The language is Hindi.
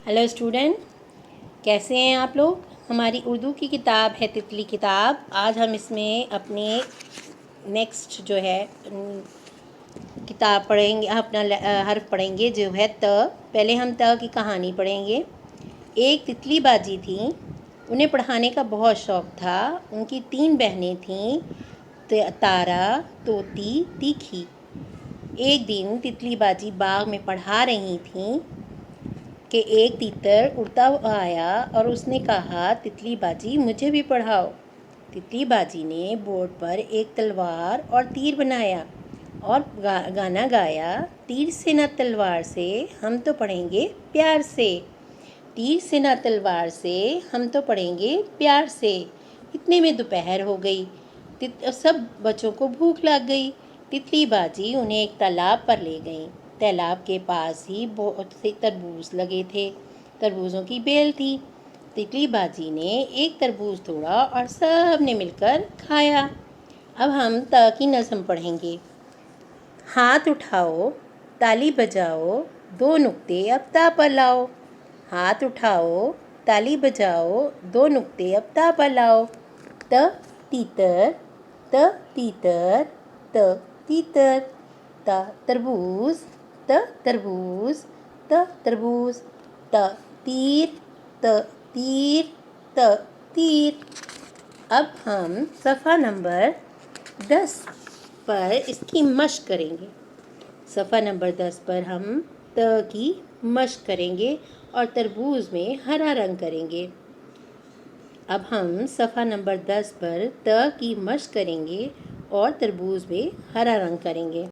हेलो स्टूडेंट, कैसे हैं आप लोग। हमारी उर्दू की किताब है तितली किताब। आज हम इसमें अपने नेक्स्ट जो है किताब पढ़ेंगे, अपना हर्फ पढ़ेंगे जो है त। पहले हम त की कहानी पढ़ेंगे। एक तितली बाजी थी, उन्हें पढ़ाने का बहुत शौक़ था। उनकी 3 बहनें थीं, तारा, तोती, तीखी। एक दिन तितली बाजी बाग में पढ़ा रही थीं कि एक तीतर उड़ता हुआ आया और उसने कहा, तितली बाजी मुझे भी पढ़ाओ। तितली बाजी ने बोर्ड पर एक तलवार और तीर बनाया और गाना गाया, तीर से ना तलवार से हम तो पढ़ेंगे प्यार से। तीर से ना तलवार से हम तो पढ़ेंगे प्यार से। इतने में दोपहर हो गई। सब बच्चों को भूख लग गई। तितली बाजी उन्हें एक तालाब पर ले गई। तालाब के पास ही बहुत से तरबूज लगे थे। तरबूजों की बेल थी। तितली बाजी ने एक तरबूज तोड़ा और सब ने मिलकर खाया। अब हम त की नज़म पढ़ेंगे। हाथ उठाओ, ताली बजाओ, 2 नुक्ते अब ता पर लाओ। हाथ उठाओ, ताली बजाओ, 2 नुक्ते अब ता पर लाओ। त तीतर, त तीतर, त तीतर, त तरबूज, त तरबूज, त तरबूज, त तीर, त तीर, त तीर। अब हम सफ़ा नंबर 10 पर इसकी मश्क करेंगे। सफ़ा नंबर 10 पर हम त की मश्क करेंगे और तरबूज में हरा रंग करेंगे। अब हम सफ़ा नंबर 10 पर त की मश्क करेंगे और तरबूज में हरा रंग करेंगे।